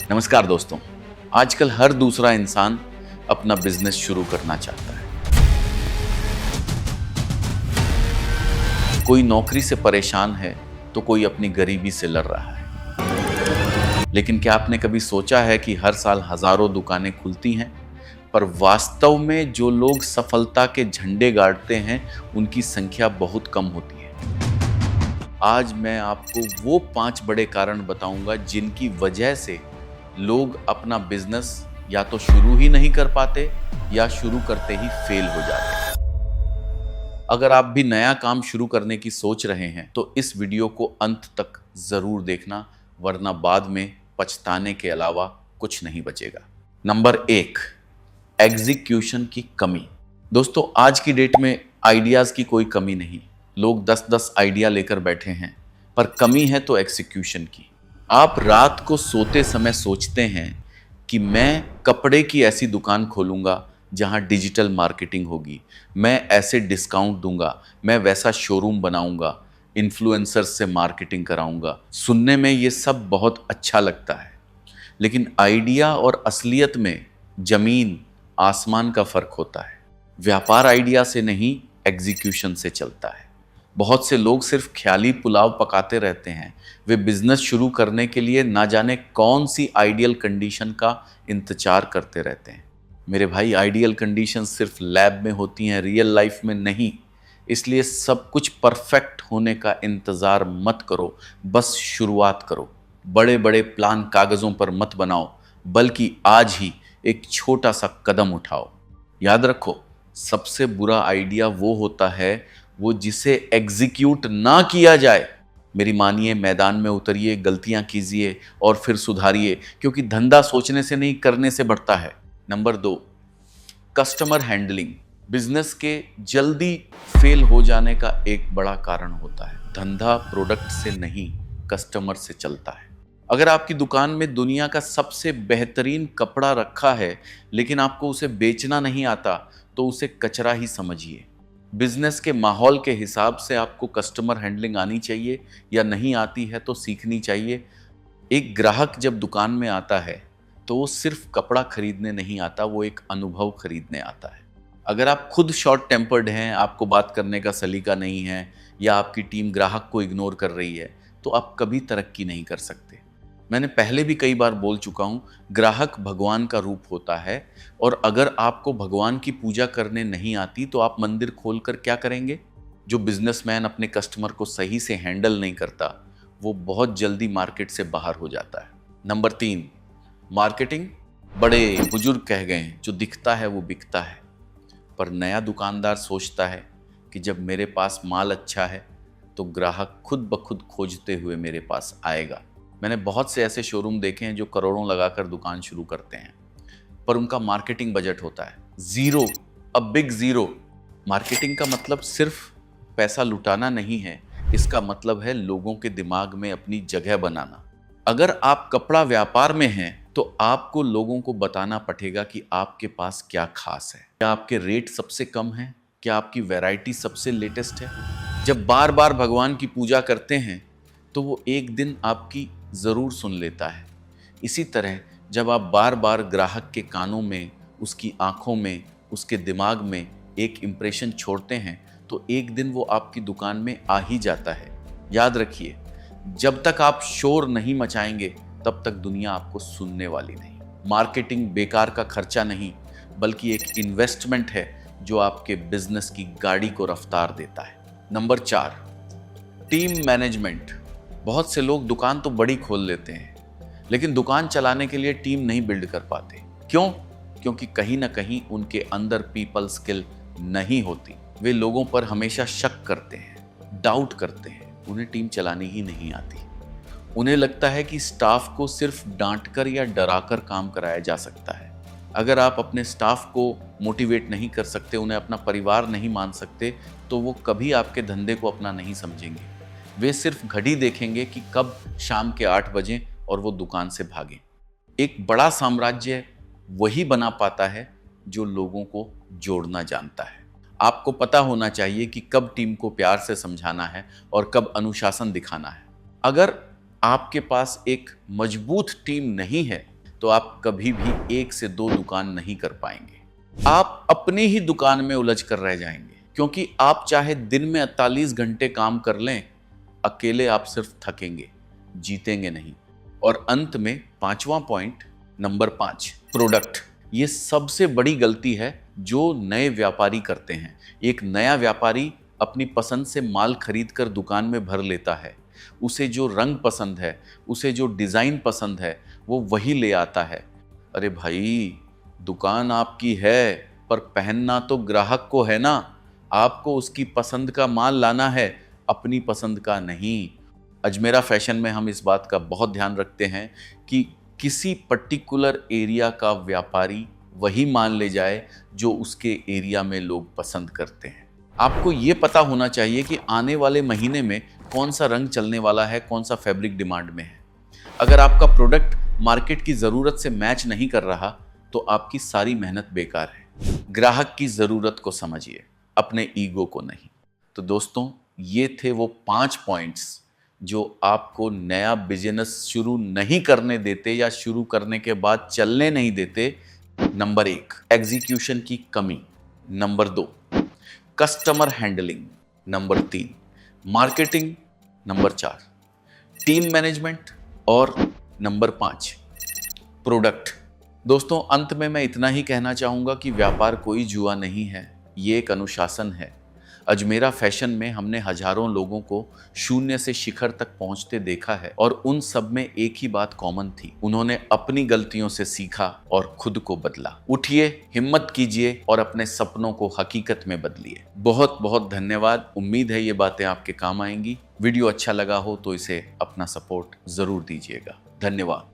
नमस्कार दोस्तों। आजकल हर दूसरा इंसान अपना बिजनेस शुरू करना चाहता है। कोई नौकरी से परेशान है तो कोई अपनी गरीबी से लड़ रहा है। लेकिन क्या आपने कभी सोचा है कि हर साल हजारों दुकानें खुलती हैं, पर वास्तव में जो लोग सफलता के झंडे गाड़ते हैं उनकी संख्या बहुत कम होती है। आज मैं आपको वो 5 बड़े कारण बताऊंगा जिनकी वजह से लोग अपना बिजनेस या तो शुरू ही नहीं कर पाते या शुरू करते ही फेल हो जाते हैं। अगर आप भी नया काम शुरू करने की सोच रहे हैं तो इस वीडियो को अंत तक जरूर देखना, वरना बाद में पछताने के अलावा कुछ नहीं बचेगा। नंबर 1, एग्जीक्यूशन की कमी। दोस्तों, आज की डेट में आइडियाज की कोई कमी नहीं। लोग 10-10 आइडिया लेकर बैठे हैं, पर कमी है तो एग्जीक्यूशन की। आप रात को सोते समय सोचते हैं कि मैं कपड़े की ऐसी दुकान खोलूंगा जहां डिजिटल मार्केटिंग होगी, मैं ऐसे डिस्काउंट दूंगा, मैं वैसा शोरूम बनाऊंगा, इन्फ्लुएंसर्स से मार्केटिंग कराऊंगा। सुनने में ये सब बहुत अच्छा लगता है, लेकिन आइडिया और असलियत में जमीन आसमान का फर्क होता है। व्यापार आइडिया से नहीं, एग्जीक्यूशन से चलता है। बहुत से लोग सिर्फ ख्याली पुलाव पकाते रहते हैं। वे बिजनेस शुरू करने के लिए ना जाने कौन सी आइडियल कंडीशन का इंतजार करते रहते हैं। मेरे भाई, आइडियल कंडीशन सिर्फ लैब में होती हैं, रियल लाइफ में नहीं। इसलिए सब कुछ परफेक्ट होने का इंतजार मत करो, बस शुरुआत करो। बड़े बड़े प्लान कागजों पर मत बनाओ, बल्कि आज ही एक छोटा सा कदम उठाओ। याद रखो, सबसे बुरा आइडिया वो होता है वो जिसे एग्जीक्यूट ना किया जाए। मेरी मानिए, मैदान में उतरिए, गलतियां कीजिए और फिर सुधारिए, क्योंकि धंधा सोचने से नहीं करने से बढ़ता है। Number 2, customer handling. बिजनेस के जल्दी फेल हो जाने का एक बड़ा कारण होता है। धंधा प्रोडक्ट से नहीं, कस्टमर से चलता है। अगर आपकी दुकान में दुनिया का सबसे बेहतरीन कपड़ा रखा है लेकिन आपको उसे बेचना नहीं आता, तो उसे कचरा ही समझिए। बिजनेस के माहौल के हिसाब से आपको कस्टमर हैंडलिंग आनी चाहिए, या नहीं आती है तो सीखनी चाहिए। एक ग्राहक जब दुकान में आता है तो वो सिर्फ कपड़ा खरीदने नहीं आता, वो एक अनुभव खरीदने आता है। अगर आप खुद शॉर्ट टेम्पर्ड हैं, आपको बात करने का सलीका नहीं है, या आपकी टीम ग्राहक को इग्नोर कर रही है, तो आप कभी तरक्की नहीं कर सकते। मैंने पहले भी कई बार बोल चुका हूं, ग्राहक भगवान का रूप होता है, और अगर आपको भगवान की पूजा करने नहीं आती तो आप मंदिर खोलकर क्या करेंगे? जो बिजनेसमैन अपने कस्टमर को सही से हैंडल नहीं करता, वो बहुत जल्दी मार्केट से बाहर हो जाता है। Number 3, marketing. बड़े बुजुर्ग कह गए हैं, जो दिखता है वो बिकता है। पर नया दुकानदार सोचता है कि जब मेरे पास माल अच्छा है तो ग्राहक खुद ब खुद खोजते हुए मेरे पास आएगा। मैंने बहुत से ऐसे शोरूम देखे हैं जो करोड़ों लगाकर दुकान शुरू करते हैं, पर उनका मार्केटिंग बजट होता है zero, a big zero. Marketing का मतलब सिर्फ पैसा लुटाना नहीं है, इसका मतलब है लोगों के दिमाग में अपनी जगह बनाना। अगर आप कपड़ा व्यापार में हैं तो आपको लोगों को बताना पड़ेगा कि आपके पास क्या खास है। क्या आपके रेट सबसे कम है? क्या आपकी वैरायटी सबसे लेटेस्ट है? जब बार बार भगवान की पूजा करते हैं तो वो एक दिन आपकी ज़रूर सुन लेता है। इसी तरह जब आप बार बार ग्राहक के कानों में, उसकी आंखों में, उसके दिमाग में एक इम्प्रेशन छोड़ते हैं तो एक दिन वो आपकी दुकान में आ ही जाता है। याद रखिए, जब तक आप शोर नहीं मचाएंगे तब तक दुनिया आपको सुनने वाली नहीं। मार्केटिंग बेकार का खर्चा नहीं, बल्कि एक इन्वेस्टमेंट है जो आपके बिजनेस की गाड़ी को रफ्तार देता है। Number 4, team management. बहुत से लोग दुकान तो बड़ी खोल लेते हैं, लेकिन दुकान चलाने के लिए टीम नहीं बिल्ड कर पाते। क्यों? क्योंकि कहीं ना कहीं उनके अंदर पीपल स्किल नहीं होती। वे लोगों पर हमेशा शक करते हैं, डाउट करते हैं, उन्हें टीम चलानी ही नहीं आती। उन्हें लगता है कि स्टाफ को सिर्फ डांटकर या डराकर काम कराया जा सकता है। अगर आप अपने स्टाफ को मोटिवेट नहीं कर सकते, उन्हें अपना परिवार नहीं मान सकते, तो वो कभी आपके धंधे को अपना नहीं समझेंगे। वे सिर्फ घड़ी देखेंगे कि कब शाम के 8 बजे और वो दुकान से भागें। एक बड़ा साम्राज्य वही बना पाता है जो लोगों को जोड़ना जानता है। आपको पता होना चाहिए कि कब टीम को प्यार से समझाना है और कब अनुशासन दिखाना है। अगर आपके पास एक मजबूत टीम नहीं है तो आप कभी भी 1 से 2 दुकान नहीं कर पाएंगे। आप अपनी ही दुकान में उलझ कर रह जाएंगे, क्योंकि आप चाहे दिन में 48 घंटे काम कर लें, अकेले आप सिर्फ थकेंगे, जीतेंगे नहीं। और अंत में 5वां पॉइंट, नंबर 5, प्रोडक्ट। ये सबसे बड़ी गलती है जो नए व्यापारी करते हैं। एक नया व्यापारी अपनी पसंद से माल खरीद कर दुकान में भर लेता है। उसे जो रंग पसंद है, उसे जो डिज़ाइन पसंद है, वो वही ले आता है। अरे भाई, दुकान आपकी है, पर पहनना तो ग्राहक को है ना। आपको उसकी पसंद का माल लाना है, अपनी पसंद का नहीं। अजमेरा फैशन में हम इस बात का बहुत ध्यान रखते हैं कि किसी पर्टिकुलर एरिया का व्यापारी वही माल ले जाए जो उसके एरिया में लोग पसंद करते हैं। आपको ये पता होना चाहिए कि आने वाले महीने में कौन सा रंग चलने वाला है, कौन सा फैब्रिक डिमांड में है। अगर आपका प्रोडक्ट मार्केट की ज़रूरत से मैच नहीं कर रहा, तो आपकी सारी मेहनत बेकार है। ग्राहक की ज़रूरत को समझिए, अपने ईगो को नहीं। तो दोस्तों, ये थे वो 5 पॉइंट्स जो आपको नया बिजनेस शुरू नहीं करने देते या शुरू करने के बाद चलने नहीं देते। नंबर 1, एग्जीक्यूशन की कमी। Number 2, customer handling. Number 3, marketing. Number 4, team management. और नंबर 5, प्रोडक्ट। दोस्तों, अंत में मैं इतना ही कहना चाहूँगा कि व्यापार कोई जुआ नहीं है, ये एक अनुशासन है। अजमेरा फैशन में हमने हजारों लोगों को शून्य से शिखर तक पहुंचते देखा है, और उन सब में एक ही बात कॉमन थी, उन्होंने अपनी गलतियों से सीखा और खुद को बदला। उठिए, हिम्मत कीजिए और अपने सपनों को हकीकत में बदलिए। बहुत बहुत धन्यवाद। उम्मीद है ये बातें आपके काम आएंगी। वीडियो अच्छा लगा हो तो इसे अपना सपोर्ट जरूर दीजिएगा। धन्यवाद।